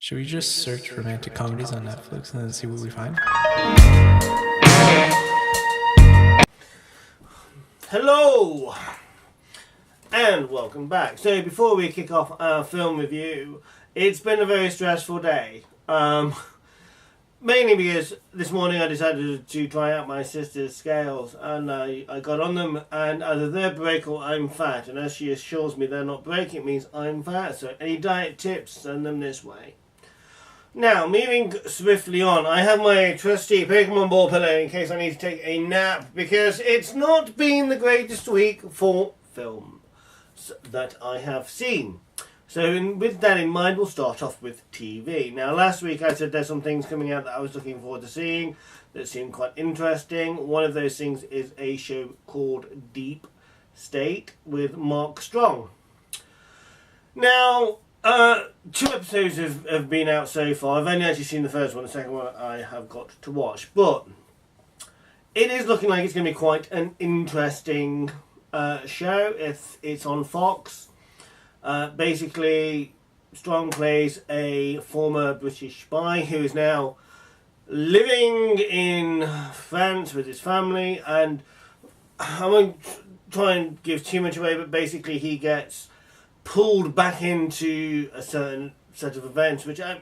Should we just search romantic comedies on Netflix and then see what we find? Hello and welcome back. So before we kick off our film review, it's been a very stressful day. Mainly because this morning I decided to try out my sister's scales, and I got on them, and either they're break or I'm fat, and as she assures me they're not breaking, it means I'm fat. So any diet tips, send them this way. Now, moving swiftly on, I have my trusty Pokemon ball pillow in case I need to take a nap, because it's not been the greatest week for films that I have seen. So with that in mind, we'll start off with TV. Now, last week I said there's some things coming out that I was looking forward to seeing that seemed quite interesting. One of those things is a show called Deep State with Mark Strong. Now, 2 episodes have been out so far. I've only actually seen the first one. The second one I have got to watch. But it is looking like it's going to be quite an interesting show. It's on Fox. Basically, Strong plays a former British spy who is now living in France with his family, and I won't try and give too much away, but basically he gets pulled back into a certain set of events, which I'm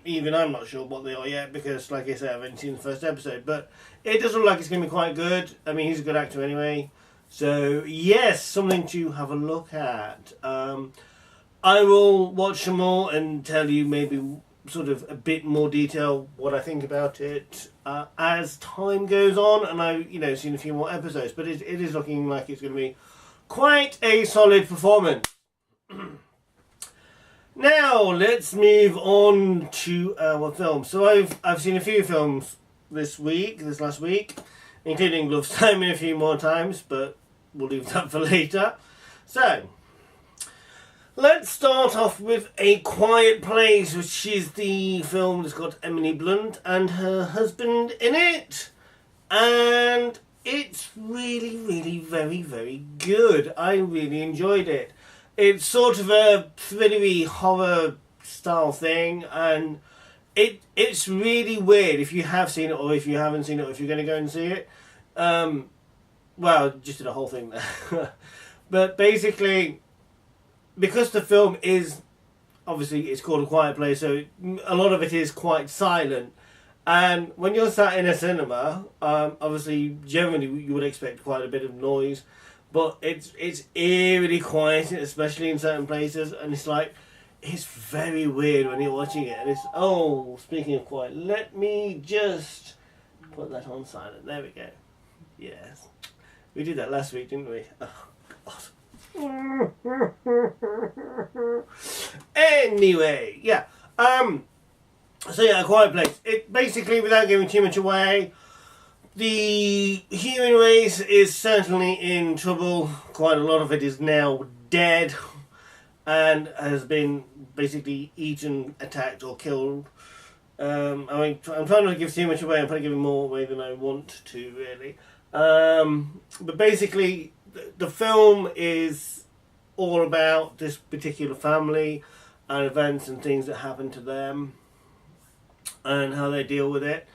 not sure what they are yet, because like I said, I haven't seen the first episode, but it does look like it's going to be quite good. I mean, he's a good actor anyway, so yes, something to have a look at. I will watch them all and tell you maybe sort of a bit more detail what I think about it as time goes on, and I've seen a few more episodes, but it is looking like it's going to be quite a solid performance. Now let's move on to our films. So I've seen a few films this last week, including Love Simon a few more times, but we'll leave that for later. So let's start off with A Quiet Place, which is the film that's got Emily Blunt and her husband in it. And it's really, really very, very good. I really enjoyed it. It's sort of a thrillery horror style thing, and it's really weird if you have seen it or if you haven't seen it or if you're going to go and see it. Well, just did a whole thing there. But basically, because the film is, obviously it's called A Quiet Place, so a lot of it is quite silent. And when you're sat in a cinema, obviously generally you would expect quite a bit of noise, but it's eerily quiet, especially in certain places, and it's very weird when you're watching it. And speaking of quiet, let me just put that on silent. There we go. Yes. We did that last week, didn't we? Oh, God. Anyway, yeah. So yeah, A Quiet Place. It basically, without giving too much away, the human race is certainly in trouble. Quite a lot of it is now dead and has been basically eaten, attacked or killed. I'm trying not to give too much away. I'm probably giving more away than I want to, really. But basically, the film is all about this particular family and events and things that happen to them and how they deal with it.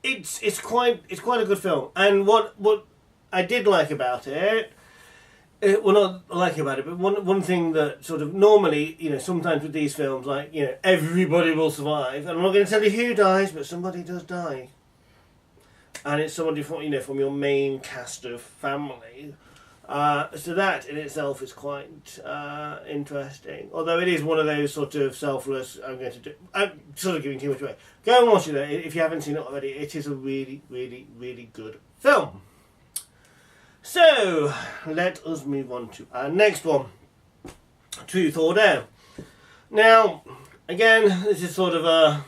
It's quite a good film, and what I did like about it, but one thing that sort of normally, sometimes with these films, everybody will survive, and I'm not going to tell you who dies, but somebody does die, and it's somebody from your main cast of family. So that in itself is quite interesting. Although it is one of those sort of selfless, I'm sort of giving too much away. Go and watch it though, if you haven't seen it already. It is a really, really, really good film. So, let us move on to our next one. Truth or Dare. Now, again, this is sort of a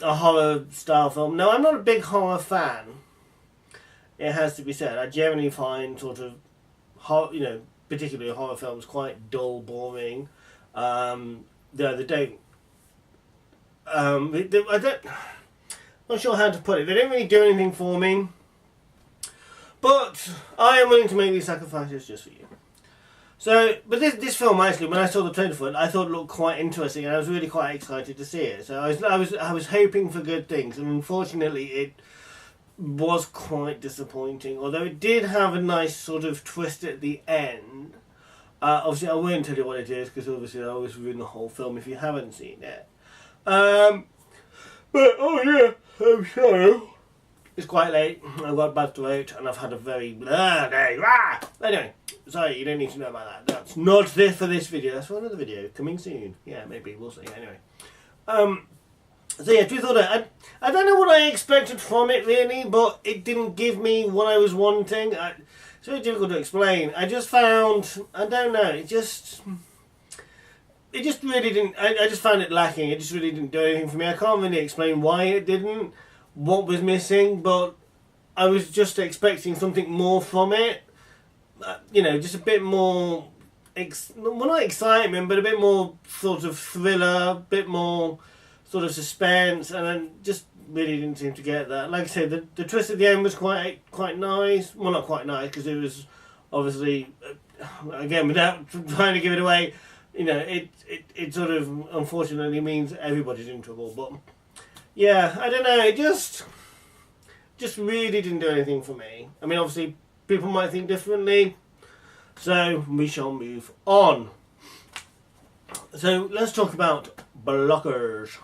horror style film. Now, I'm not a big horror fan. It has to be said. I generally find sort of, particularly horror films quite dull, boring. They don't. Not sure how to put it. They don't really do anything for me. But I am willing to make these sacrifices just for you. So, but this film actually, when I saw the trailer for it, I thought it looked quite interesting, and I was really quite excited to see it. So I was hoping for good things, and unfortunately, it was quite disappointing. Although it did have a nice sort of twist at the end. Obviously, I won't tell you what it is because obviously I always ruin the whole film if you haven't seen it. But oh yeah, I'm sorry. It's quite late. I've got a bad throat and I've had a very blah day. Anyway, sorry, you don't need to know about that. That's not this for this video. That's for another video coming soon. Yeah, maybe we'll see. Anyway, so yeah, truth or dare, I don't know what I expected from it really, but it didn't give me what I was wanting. It's very difficult to explain. I just found, I don't know, it just really didn't, I just found it lacking. It just really didn't do anything for me. I can't really explain why it didn't, what was missing, but I was just expecting something more from it. You know, just a bit more, well, not excitement, but a bit more sort of thriller, a bit more sort of suspense, and then just really didn't seem to get that. Like I said, the twist at the end was quite nice. Well, not quite nice, because it was obviously, again, without trying to give it away, you know, it sort of unfortunately means everybody's in trouble. But yeah, I don't know, it just really didn't do anything for me. I mean, obviously, people might think differently, so we shall move on. So let's talk about Blockers.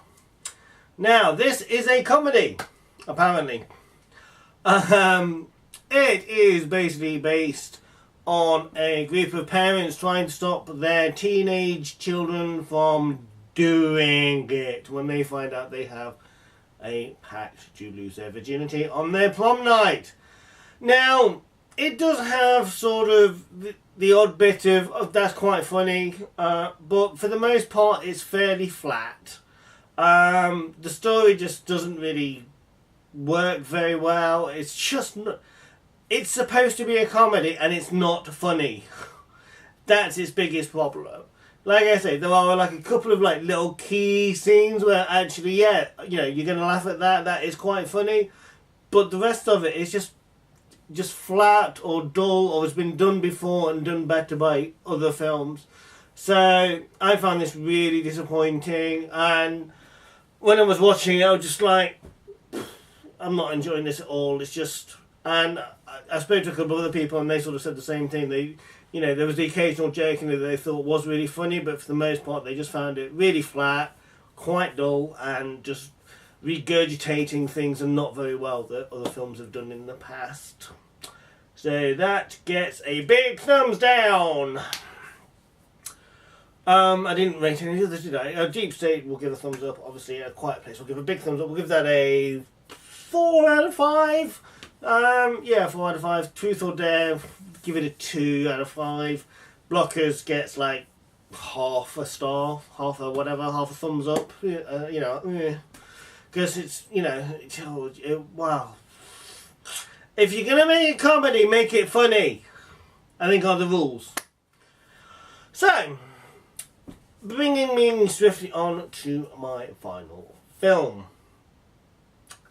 Now, this is a comedy, apparently. It is basically based on a group of parents trying to stop their teenage children from doing it when they find out they have a pact to lose their virginity on their prom night. Now, it does have sort of the odd bit of that's quite funny, but for the most part it's fairly flat. The story just doesn't really work very well. It's just not, it's supposed to be a comedy and it's not funny. That's its biggest problem. Like I say, there are like a couple of like little key scenes where actually, yeah, you know, you're gonna laugh at that. That is quite funny, but the rest of it is just flat or dull, or has been done before and done better by other films. So I found this really disappointing, and when I was watching it, I was just like, I'm not enjoying this at all. It's just, and I spoke to a couple of other people and they sort of said the same thing. They, you know, there was the occasional joking that they thought was really funny, but for the most part they just found it really flat, quite dull, and just regurgitating things and not very well that other films have done in the past. So that gets a big thumbs down. I didn't rate any others, did I? Deep State will give a thumbs up. Obviously, A Quiet Place will give a big thumbs up. We'll give that a 4 out of 5. Yeah, 4 out of 5. Truth or Dare, give it a 2 out of 5. Blockers gets like half a star, half a whatever, half a thumbs up. You know, because it's, you know, wow. If you're gonna make a comedy, make it funny, I think are the rules. So, bringing me swiftly on to my final film.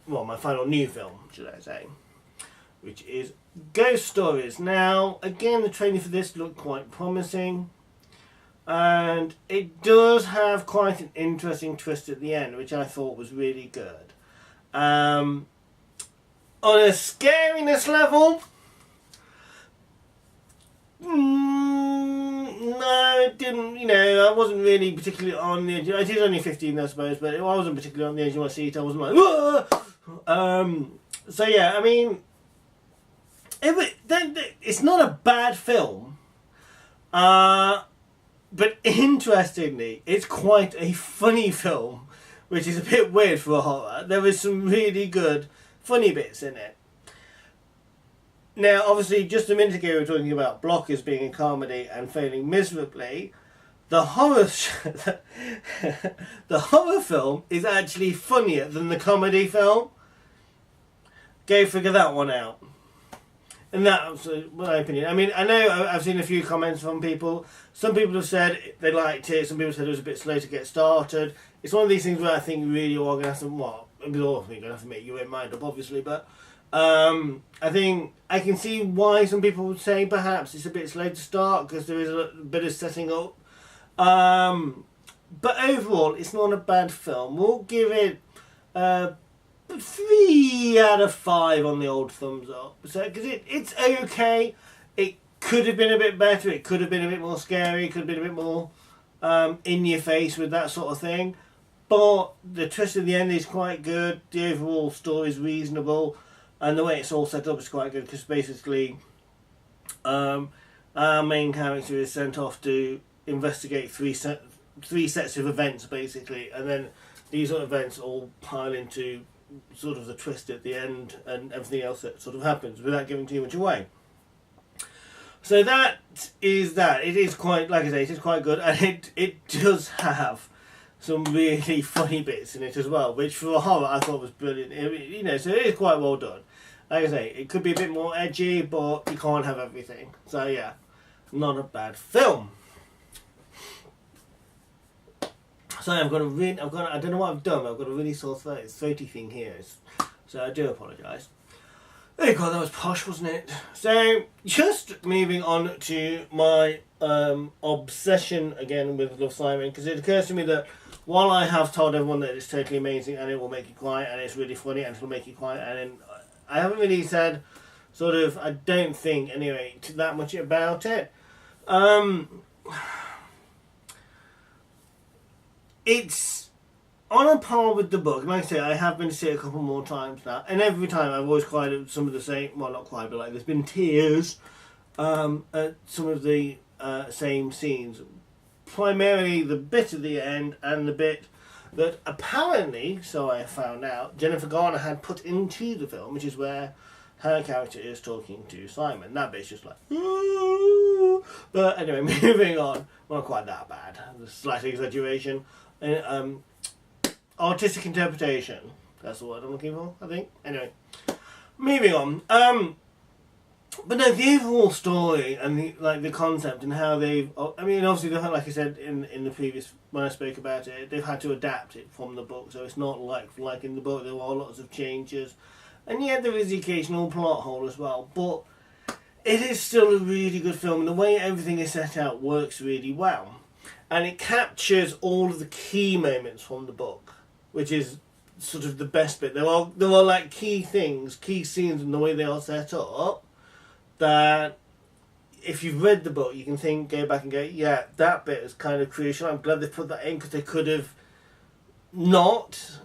Well, my final new film, should I say, which is Ghost Stories. Now, again, the trailer for this looked quite promising, and it does have quite an interesting twist at the end, which I thought was really good. On a scariness level, no, it didn't, you know, I wasn't really particularly on the edge. It is only 15, I suppose, but I wasn't particularly on the edge of my seat. I wasn't like, whoa! So yeah, I mean, it's not a bad film, but interestingly, it's quite a funny film, which is a bit weird for a horror. There is some really good funny bits in it. Now, obviously, just a minute ago we were talking about Blockers being a comedy and failing miserably. The horror the horror film is actually funnier than the comedy film. Go figure that one out. And that's my opinion. I mean, I know I've seen a few comments from people. Some people have said they liked it. Some people said it was a bit slow to get started. It's one of these things where I think really you're going to have to, well, we're all going to have to make your own mind up, obviously, but I think I can see why some people would say perhaps it's a bit slow to start because there is a bit of setting up. But overall, it's not a bad film. We'll give it 3 out of 5 on the old thumbs up. So because it's okay. It could have been a bit better. It could have been a bit more scary. It could have been a bit more in your face with that sort of thing. But the twist at the end is quite good. The overall story is reasonable. And the way it's all set up is quite good because basically our main character is sent off to investigate three sets of events basically, and then these events all pile into sort of the twist at the end and everything else that sort of happens without giving too much away. So that is that. It is quite, like I say, it is quite good, and it does have some really funny bits in it as well, which for a horror I thought was brilliant. You know, so it is quite well done. Like I say, it could be a bit more edgy, but you can't have everything. So yeah, not a bad film. Sorry, I don't know what I've done. I've got a really sore throaty thing here, so I do apologise. Oh god, that was posh, wasn't it? So, just moving on to my obsession again with Love, Simon, because it occurs to me that while I have told everyone that it's totally amazing and it will make you cry and it's really funny and it'll make you cry, and then I haven't really said sort of, I don't think anyway, that much about it. It's on a par with the book. Like I say, I have been to see it a couple more times now, and every time I've always cried at some of the same. Well, not cried, but like there's been tears at some of the same scenes. Primarily the bit at the end and the bit that apparently, so I found out, Jennifer Garner had put into the film, which is where her character is talking to Simon. That bit's just like, ooh. But anyway, moving on. Well, not quite that bad. There's slight exaggeration. Artistic interpretation. That's the word I'm looking for, I think. Anyway, moving on. But no, the overall story and the concept and how they've. I mean, obviously, like I said in the previous when I spoke about it, they've had to adapt it from the book, so it's not like in the book. There are lots of changes, and yet there is the occasional plot hole as well. But it is still a really good film, and the way everything is set out works really well, and it captures all of the key moments from the book, which is sort of the best bit. There are like key things, key scenes, and the way they are set up, that if you've read the book, you can go back and go, yeah, that bit is kind of crucial. I'm glad they put that in because they could have not,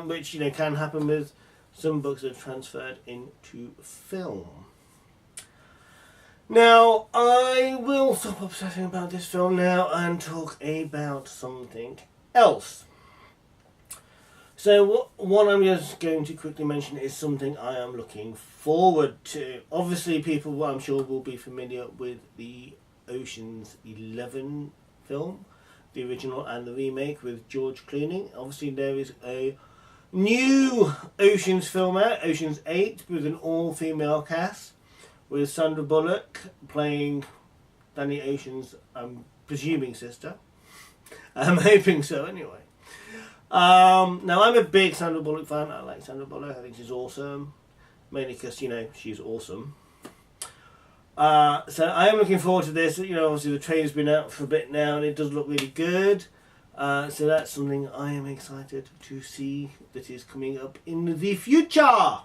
which can happen with some books that are transferred into film. Now, I will stop obsessing about this film now and talk about something else. So what I'm just going to quickly mention is something I am looking forward to. Obviously, people, I'm sure, will be familiar with the Ocean's 11 film, the original and the remake with George Clooney. Obviously, there is a new Ocean's film out, Ocean's 8, with an all-female cast, with Sandra Bullock playing Danny Ocean's, I'm presuming, sister. I'm hoping so, anyway. Now, I'm a big Sandra Bullock fan. I like Sandra Bullock. I think she's awesome. Mainly because, she's awesome. So I am looking forward to this. Obviously the trailer's been out for a bit now and it does look really good. So that's something I am excited to see that is coming up in the future.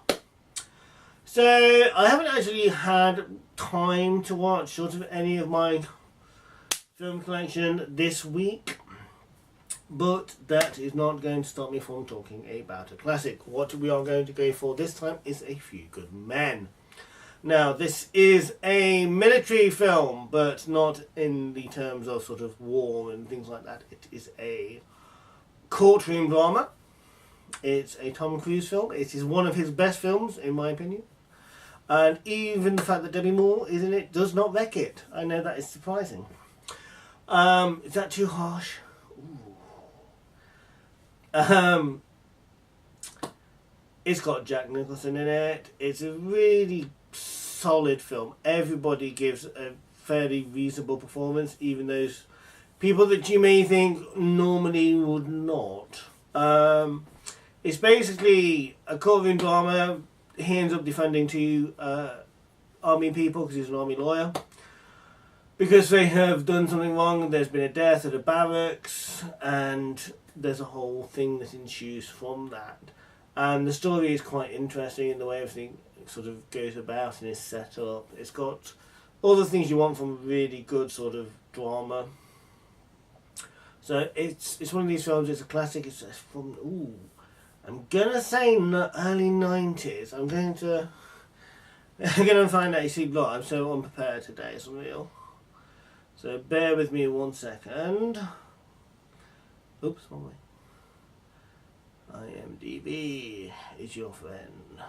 So I haven't actually had time to watch sort of any of my film collection this week. But that is not going to stop me from talking about a classic. What we are going to go for this time is A Few Good Men. Now, this is a military film, but not in the terms of sort of war and things like that. It is a courtroom drama. It's a Tom Cruise film. It is one of his best films, in my opinion. And even the fact that Demi Moore is in it does not wreck it. I know that is surprising. Is that too harsh? It's got Jack Nicholson in it. It's a really solid film. Everybody gives a fairly reasonable performance, even those people that you may think normally would not. It's basically a courtroom drama. he ends up defending two army people because he's an army lawyer. Because they have done something wrong, there's been a death at a barracks, and there's a whole thing that ensues from that. And the story is quite interesting in the way everything sort of goes about and is set up. It's got all the things you want from a really good sort of drama. So it's one of these films, it's a classic, it's from, I'm gonna say early 90s. I'm gonna find out, you see, look, I'm so unprepared today, it's unreal. So bear with me 1 second. Oops, wrong way. IMDb is your friend.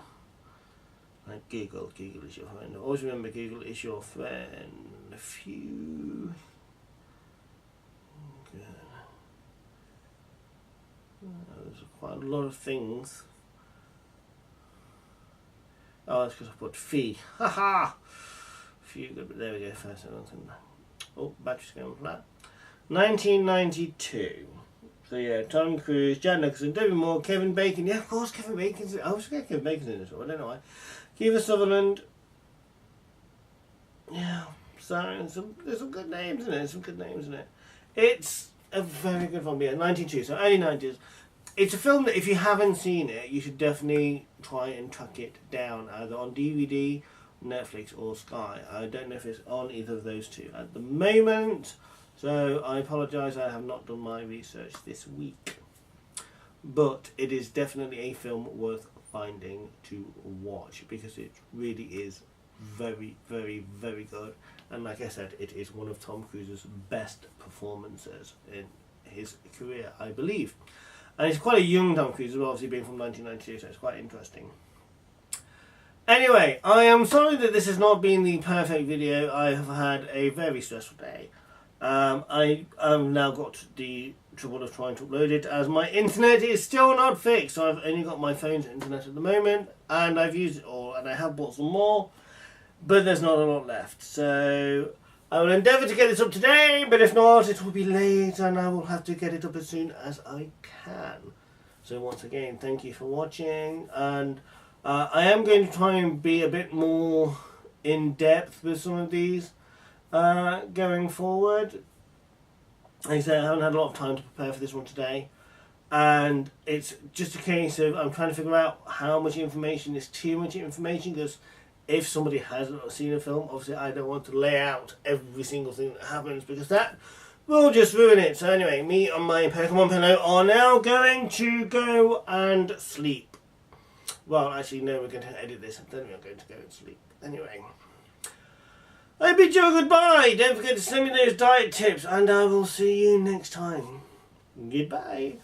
Like Google is your friend. Always remember, Google is your friend. A few. Good. There's quite a lot of things. Oh, that's because I put fee. Haha! Few good, but there we go. First one. Oh, battery's going flat. 1992. So yeah, Tom Cruise, Jack Nicholson, David Moore, Kevin Bacon. Yeah, of course, Kevin Bacon's in it. I always forget Kevin Bacon's in it. I don't know why. Kiefer Sutherland. Yeah, sorry, there's some good names in it. It's a very good film. Yeah, 92, so early 90s. It's a film that if you haven't seen it, you should definitely try and track it down, either on DVD, Netflix or Sky. I don't know if it's on either of those two at the moment, so I apologise, I have not done my research this week. But it is definitely a film worth finding to watch, because it really is very, very, very good. And like I said, it is one of Tom Cruise's best performances in his career, I believe. And it's quite a young Tom Cruise as well, obviously being from 1992, so it's quite interesting. Anyway, I am sorry that this has not been the perfect video. I have had a very stressful day. I have now got the trouble of trying to upload it, as my internet is still not fixed. So I've only got my phone's internet at the moment, and I've used it all, and I have bought some more, but there's not a lot left. So I will endeavour to get this up today, but if not, it will be late, and I will have to get it up as soon as I can. So once again, thank you for watching, and I am going to try and be a bit more in depth with some of these going forward. Like I said, I haven't had a lot of time to prepare for this one today, and it's just a case of I'm trying to figure out how much information is too much information, because if somebody hasn't seen a film, obviously I don't want to lay out every single thing that happens, because that will just ruin it. So anyway, me and my Pokemon pillow are now going to go and sleep. Well, actually, no, we're going to edit this, and then we're going to go and sleep. Anyway, I bid you goodbye. Don't forget to send me those diet tips, and I will see you next time. Goodbye.